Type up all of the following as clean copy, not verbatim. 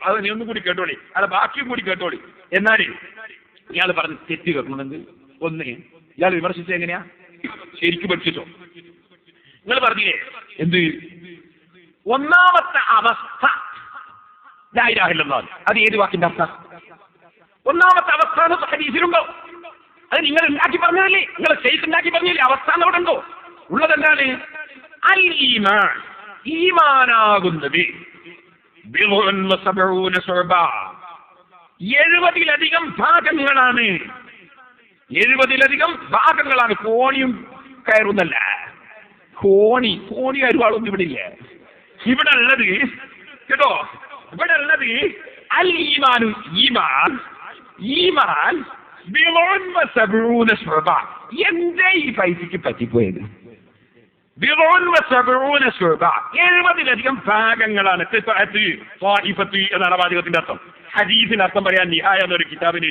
അത് നീ ഒന്നും കൂടി കേട്ടോളി, അത് ബാക്കിയും കൂടി കേട്ടോളി. എന്നാലേ ഇയാൾ പറഞ്ഞ് തെറ്റ് കേൾക്കുന്നുണ്ട്. ഒന്ന് ഇയാൾ വിമർശിച്ചത് എങ്ങനെയാ? ശരിക്കും പഠിച്ചിട്ടോ? നിങ്ങൾ പറഞ്ഞില്ലേ എന്ത്? ഒന്നാമത്തെ അവസ്ഥ ലാ ഇലാഹ ഇല്ലല്ലാഹ്, അത് ഏത് വാക്കിന്റെ അർത്ഥം? ഒന്നാമത്തെ അവസ്ഥ ഹദീസിലുണ്ടോ? അത് നിങ്ങൾ ഉണ്ടാക്കി പറഞ്ഞതല്ലേ? നിങ്ങൾ ശൈഖ് ഉണ്ടാക്കി പറഞ്ഞില്ലേ? അവസ്ഥ അവിടെ ഉണ്ടോ? ഉള്ളതെന്താണ്? അൽ ഈമാൻ, ഈമാനാകുന്നത് 70-ലധികം ഭാഗങ്ങളാണ്. 70-ലധികം ഭാഗങ്ങളാണ്. കോണിയും കയറുന്നല്ല, കോണി കയറുവാളൊന്നും ഇവിടെ ഇല്ല. ഇവിടെ ഉള്ളത് കേട്ടോ, ഇവിടെ ഉള്ളത് അൽ ഈമാനു, ഈമാൻ 70 എന്തേ ഈ പൈസക്ക് പറ്റിപ്പോയത്? 70-ലധികം ഭാഗങ്ങളാണ്. എന്നാണ് വാചകത്തിന്റെ അർത്ഥം. ഹദീസിന്റെ അർത്ഥം പറയാൻ നിഹായ എന്നൊരു കിതാബിനെ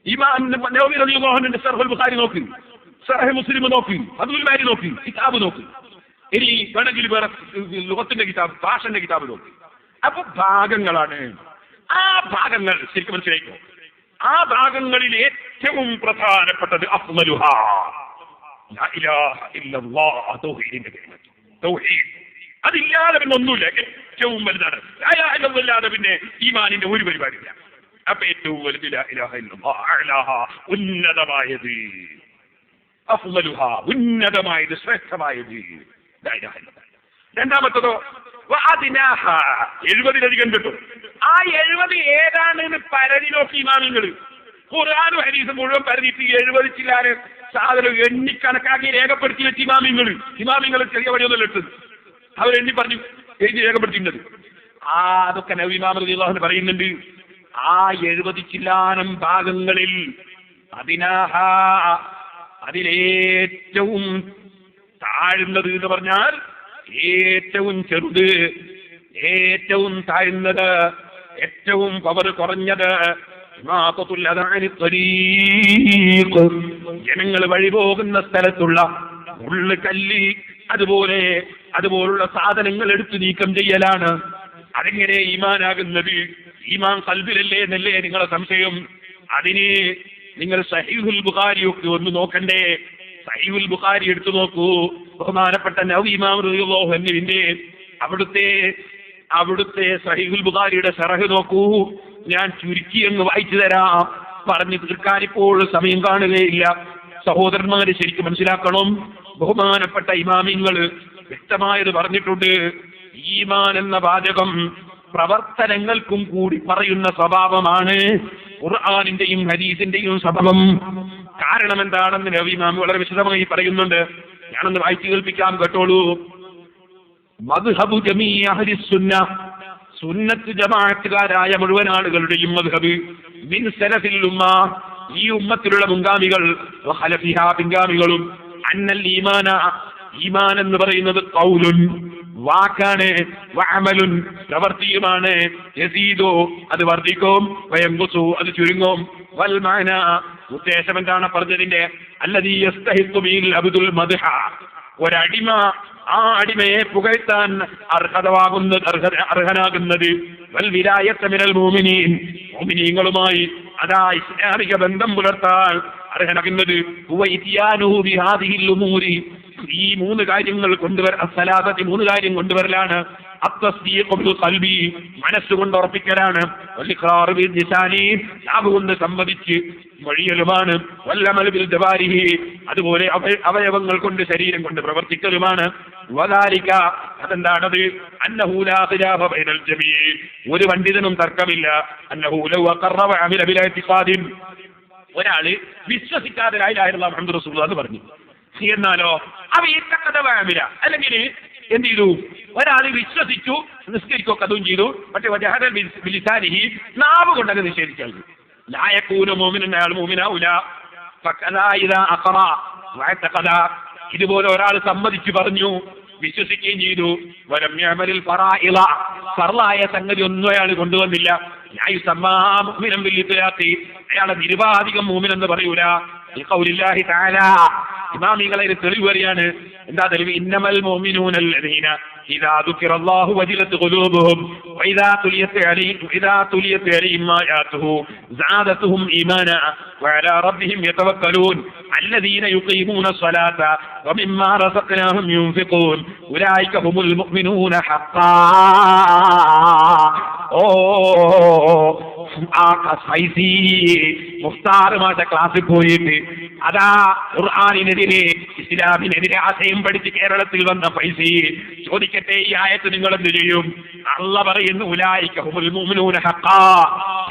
ഇമാം നവവി റളിയല്ലാഹു അൻഹു ശർഹുൽ ബുഖാരി നോക്ക്, ശർഹ് മുസ്ലിം നോക്ക്, അബ്ദുൽ ബാരി നോക്ക്, കിതാബ് നോക്ക്. ഇനി വേണമെങ്കിൽ വേറെ ലുഗത്തിന്റെ കിതാബ്, ഭാഷന്റെ കിതാബ് നോക്ക്. അപ്പൊ ഭാഗങ്ങളാണ്. ആ ഭാഗങ്ങൾ ശരിക്കും മനസ്സിലാക്കോ? ആ ഭാഗങ്ങളിൽ ഏറ്റവും പ്രധാനപ്പെട്ടത് അഫ്ളലുഹാ ലാ ഇലാഹ ഇല്ലല്ലാഹ്, തൗഹീദിന്റെ കലിമ, തൗഹീദ്. അതില്ലാതെ പിന്നെ ഒന്നുമില്ല. ഏറ്റവും വലുതാണ്. ലാ ഇലാഹ ഇല്ലല്ലാഹ്, പിന്നെ ഈമാനിന്റെ ഒരു പരിപാടിയില്ല. അപ്പൊ ഏറ്റവും വലുത് ലാ ഇലാഹ ഇല്ലല്ലാഹ്, അഅ്ലാഹാ, ഉന്നതമായത്, അഫ്ളലുഹാ, ഉന്നതമായത്, ശ്രേഷ്ഠമായത് ലാ ഇലാഹ ഇല്ലല്ലാഹ്. രണ്ടാമത്തതോ 70-ലധികം കിട്ടും. ആ 70 ഏതാണെന്ന് പരതി നോക്കി ഇമാമിങ്ങൾ. ഖുർആനും ഹദീസും മുഴുവൻ പരതിയിട്ട് 70 ചില്ലാന് സാധനം എണ്ണിക്കണക്കാക്കി രേഖപ്പെടുത്തി വെച്ച ഇമാമിങ്ങൾ ചെറിയ വഴിയൊന്നും ഇട്ടത് അവരെണ്ണി പറഞ്ഞു എഴുതി രേഖപ്പെടുത്തിയിട്ടുണ്ട്. അതൊക്കെ നബി ഇമാം റളിയല്ലാഹു അൻഹു പറയുന്നുണ്ട്. ആ 70 ചില്ലാനം ഭാഗങ്ങളിൽ അതിലേറ്റവും താഴ്ന്നത് എന്ന് പറഞ്ഞാൽ ഏറ്റവും ചെറുത്, ഏറ്റവും താഴ്ന്നത്, ഏറ്റവും പവർ കുറഞ്ഞത് ജനങ്ങൾ വഴിപോകുന്ന സ്ഥലത്തുള്ള മുള്ള്, കല്ല്, അതുപോലുള്ള സാധനങ്ങൾ എടുത്തു നീക്കം ചെയ്യലാണ്. അതെങ്ങനെ ഈമാനാകുന്നത്? ഈമാൻ ഖൽബിലല്ലേ എന്നല്ലേ നിങ്ങളെ സംശയം? അതിന് നിങ്ങൾ സഹീഹുൽ ബുഖാരിയൊക്കെ ഒന്ന് നോക്കണ്ടേ? സഹീഹുൽ ബുഖാരി എടുത്തു നോക്കൂ. ബഹുമാനപ്പെട്ട നവവി ഇമാം റളിയല്ലാഹു അൻഹുവിന്റെ അവിടുത്തെ സഹീഹുൽ ബുഖാരിയുടെ ശറഹ് നോക്കൂ. ഞാൻ ചുരുക്കി അങ്ങ് വായിച്ചു തരാം. പറഞ്ഞു തീർക്കാൻ ഇപ്പോൾ സമയം കാണുകയില്ല. സഹോദരന്മാര് ശരിക്കും മനസ്സിലാക്കണം. ബഹുമാനപ്പെട്ട ഇമാമിങ്ങൾ വ്യക്തമായത് പറഞ്ഞിട്ടുണ്ട്. ഈമാൻ എന്ന വാചകം പ്രവർത്തനങ്ങൾക്കും കൂടി പറയുന്ന സ്വഭാവമാണ്. ഖുർആനിന്റെയും ഹദീസിന്റെയും സ്വഭാവം. കാരണം എന്താണെന്ന് നബി ഇമാം വളരെ വിശദമായി പറയുന്നുണ്ട്. ഞാനൊന്ന് വായിച്ചു കേൾപ്പിക്കാം, കേട്ടോളൂ. മദ്ഹബു ജമീഇ അഹ്ലി സുന്ന, സുന്നത്ത് ജമാഅത്തുകാരായ മുഴുവൻ ആളുകളുടെയും മദ്ഹബ്, മിൻ സലഫിൽ ഉമ്മ, ഈ ഉമ്മത്തിലുള്ള മുൻഗാമികൾ, വഖലഫിഹാ, പിൻഗാമികളും, അന്നൽ ഈമാന, ഈമാൻ എന്ന് പറയുന്നത് ഖൗലുൻ, വാക്കാണ്, വഅമലുൻ, പ്രവൃത്തിയുമാണ്, യസീദു, അത് വർദ്ധിക്കും, വയംഖുസു, അത് ചുരുങ്ങും, വൽ മഅന, ഉദ്ദേശം എന്താണ് പറഞ്ഞതിന്റെ? അല്ലദീ യസ്തഹിഖു ബിൽ അബ്ദുൽ മദ്ഹ, ഒരടിമ ആ അടിമയെ പുകഴ്ത്താൻ അർഹനാകുന്നത്, വൽ വിലായത മിനൽ മുഅ്മിനീൻ, മുഅ്മിനീങ്ങളുമായി അതാ ഇസ്ലാമിക ബന്ധം പുലർത്താൻ അർഹനാകുന്നത്, ഹുവ ഇത്യാനുഹു ബിഹാദിഹിൽ ഉമൂരി, ഈ 3 കാര്യങ്ങൾ അസ്സലാസത്തി 3 കാര്യം കൊണ്ടുവരലാണ്. അത്തസ്ദീഖു ബിൽ ഖൽബി, മനസ്സുകൊണ്ട് ഉറപ്പിക്കലാണ്. വൽ ഇഖ്റാറു ബിൽ ലിസാനി, നാവ് കൊണ്ട് സമ്മതിച്ച് മൊഴിയലുമാണ്. വൽ അമലു ബിൽ ജവാരിഹി, അതുപോലെ അവയവങ്ങൾ കൊണ്ട്, ശരീരം കൊണ്ട് പ്രവർത്തിക്കലുമാണ്. വദാലിക, അതെന്താണത്? അന്നഹു ലാ ഖിലാഫ ബൈനൽ ജമീഇ, ഒരു പണ്ഡിതനും തർക്കമില്ല. അന്നഹു ലൗ അഖറ വഅമില ബിൽ ഇഅ്തിഖാദിൻ, ഒരാള് വിശ്വസിക്കാതെ ലാ ഇലാഹ ഇല്ലല്ലാഹു മുഹമ്മദുർ റസൂലുള്ളാഹ് എന്ന് പറഞ്ഞു. എന്നാലോ അവ ഈ കഥവാമില്ല, അല്ലെങ്കിൽ എന്ത് ചെയ്തു? ഒരാൾ വിശ്വസിച്ചു, നിസ്കരിക്കൊക്കെ അതും ചെയ്തു, പക്ഷെ ബിലിസാനിഹി, നാവ് കൊണ്ടൊക്കെ നിഷേധിച്ചു. ലായകൂന മുഅ്മിനൻ, അയാൾ മുഅ്മിനാവൂല. ഫകദാ ഇദാ അഖറ വഅതഖദ, ഇതുപോലെ ഒരാൾ സമ്മതിച്ചു പറഞ്ഞു, വിശ്വസിക്കുകയും ചെയ്തു. വലം യഅമലിൽ ഫറായിള, ഫർളായ സംഗതി ഒന്നും അയാൾ കൊണ്ടുവന്നില്ല. ലായുസമ്മാ മുഅ്മിനൻ ബിൽ ഇത്ലാഖി, അയാളെ നിരുപാധികം മുഅ്മിൻ എന്ന് പറയൂല. ലിഖൗലില്ലാഹി തആല, ഇമാമികളെ തെളിവ് പറയാണ്. എന്താ തെളിവ്? ഇന്നമൽ മുഅ്മിനൂനല്ലദീന ഇദാ ദുകിറല്ലാഹു വജിലത് ഖുലൂബുഹും വഇദാ തുലിയത് അലൈഹിം ആയാതുഹു സാദതുഹും ഈമാനാ വഅലാ റബ്ബിഹിം യതവക്കലൂൻ الذين يقيمون الصلاة ومما رزقناهم ينفقون أولئك هم المؤمنون حقا. മുഖ്താർ മാഷ ക്ലാസ്സിൽ പോയിട്ട് അതാ ഖുർആനിനെതിരെ ഇസ്ലാമിനെതിരെ ആശയം പഠിച്ച് കേരളത്തിൽ വന്ന ഫൈസി ചോദിക്കട്ടെ, ഈ ആയത്ത് നിങ്ങൾ എന്ത് ചെയ്യും? അല്ലാഹു പറയുന്നു ഉലൈക ഹുമുൽ മുഅ്മിനൂന ഹഖാ,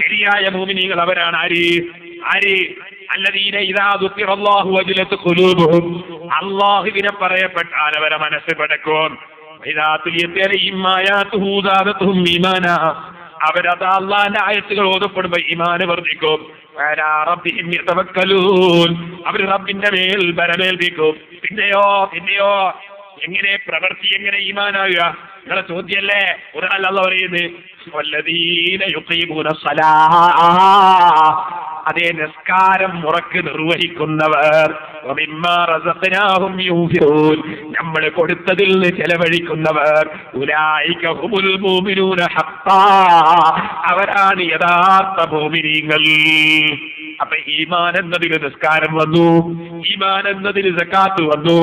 ശരിയായ മുഅ്മിനീങ്ങൾ അവരാണ്. ആര്? അല്ലദീന ഇദാ ദുകിറല്ലാഹു വജിലത് ഖുലൂബുഹും, അല്ലാഹുവിനെ പറയപ്പെട്ടാൽ അവരെ മനസ്സ് പടക്കും. ഇദാ തുലിയത് അലൈഹിം ആയാതുഹു സാദതുഹും ഈമാനാ, അവരത് അള്ളാന്റെ ആയത്തുകൾ ഓതപ്പെടുമ്പോ ഈമാന് വർദ്ധിക്കും. വഅലാ റബ്ബിഹിം യതവക്കലൂൻ, അവർ റബ്ബിന്റെ മേൽ ബലമേൽപ്പിക്കും. പിന്നെയോ എങ്ങനെ പ്രവൃത്തി, എങ്ങനെ ഈമാനാകുക? നിങ്ങളെ ചോദ്യല്ലേ? ഒരാൾ അല്ലാഹു പറയുന്നത് വല്ലദീന യുഖീമൂന സ്വലാഹ, അതേ നിസ്കാരം മുറക്ക് നിർവഹിക്കുന്നവർ, വമിമ്മാ റസഖ്നാഹും യുൻഫിഖൂൻ, നമ്മൾ കൊടുത്തതിൽ നിന്ന് ചെലവഴിക്കുന്നവർ, ഉലൈക ഹുമുൽ മുഅ്മിനൂന ഹഖ്ഖാ, അവരാണ് യഥാർത്ഥ മുഅ്മിനീങ്ങൾ. അപ്പൊ ഈമാൻ എന്നതിൽ നിസ്കാരം വന്നു, ഈമാൻ എന്നതിൽ സകാത്ത് വന്നു,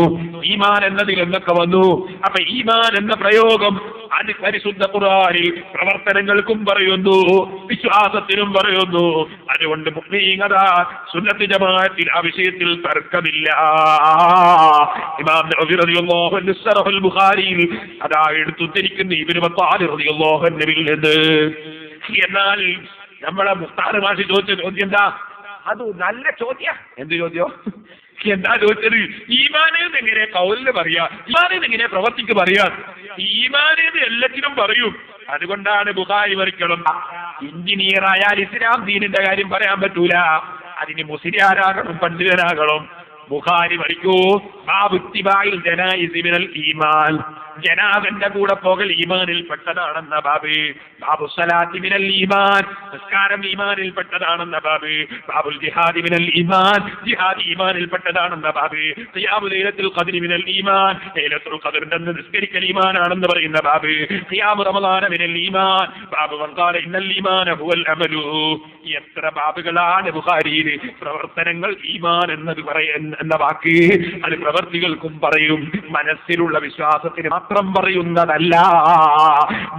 ഈമാൻ എന്നതിൽ എന്തൊക്കെ വന്നു. അപ്പൊ ഈമാൻ എന്ന പ്രയോഗം അത് പരിശുദ്ധ ഖുർആനിൽ പ്രവർത്തനങ്ങൾക്കും പറയുന്നു, വിശ്വാസത്തിനും പറയുന്നു. അതുകൊണ്ട് മുഅ്മിനീങ്ങൾ സുന്നത്ത് ജമാഅത്തിൽ ആ വിഷയത്തിൽ തർക്കമില്ല. ഇമാം നവവി റളിയല്ലാഹു അൻഹു സറഹുൽ ബുഖാരിയിൽ അതാ എടുത്തുദ്ധരിക്കുന്ന ഇബ്നു ബത്താൽ റളിയല്ലാഹു അൻഹുവിൽ നിന്ന്. എന്നാൽ നമ്മളെ മുഖ്താർ മാഷി ചോദിച്ച ചോദ്യം എന്താ? അത് നല്ല ചോദ്യ. എന്ത് ചോദ്യം? എന്താ ചോദിച്ചത്? ഈമാനേന്ന് എങ്ങനെ കൗലിന് പറയാ, ഈമാനേന്ന് എങ്ങനെ പ്രവർത്തിക്ക് പറയാ? ഈമാനേന്ന് എല്ലാത്തിനും പറയും. അതുകൊണ്ടാണ് ബുഖാരി വരിക്കണം. എഞ്ചിനീയർ ആയാൽ ഇസ്ലാം ദീനിന്റെ കാര്യം പറയാൻ പറ്റൂല, അതിന് മുസ്ലിയാരാകണം, പണ്ഡിതനാകണം. ബുഖാരി വരിക്കൂ, ബാബു ഇത്തിബാഇൽ ജനായിസ് മിനൽ ഈമാൻ, ജനാബന്റെ കൂടെ പോകൽ ഈമാനിൽ പെട്ടതാണെന്ന ബാബ്. ബാബു സ്വലാത്തി മിനൽ ഈമാൻ, നിസ്കാരം ഈമാനിൽ പെട്ടതാണെന്ന ബാബ്. ബാബുൽ ജിഹാദി മിനൽ ഈമാൻ, ജിഹാദ് ഈമാനിൽ പെട്ടതാണെന്ന ബാബ്. ഖിയാമു ലൈലത്തുൽ ഖദ്രി മിനൽ ഈമാൻ, ലൈലത്തുൽ ഖദ്റിന്റെ അന്ന് നിസ്കരിക്കൽ ഈമാനാണെന്ന് പറയുന്ന ബാബ്. ഖിയാമു റമളാന മിനൽ ഈമാൻ, ബാബു മൻ ഖാല ഇന്നൽ ഈമാന ഹുവൽ അമലു. എത്ര ബാബുകളാണ് ബുഖാരിയിൽ. പ്രവർത്തനങ്ങൾ ഈമാൻ എന്നത് എന്ന വാക്ക് അത് പ്രവർത്തികൾക്കും പറയും. മനസ്സിലുള്ള വിശ്വാസത്തിന് മാത്രം പറയുന്നതല്ല.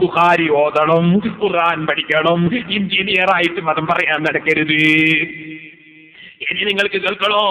ബുഖാരി ഓതണം, ഖുർആൻ പഠിക്കണം, എഞ്ചിനീയർ ആയിട്ട് മതം പറയാൻ നടക്കരുത്. ഇനി നിങ്ങൾക്ക് കേൾക്കണോ?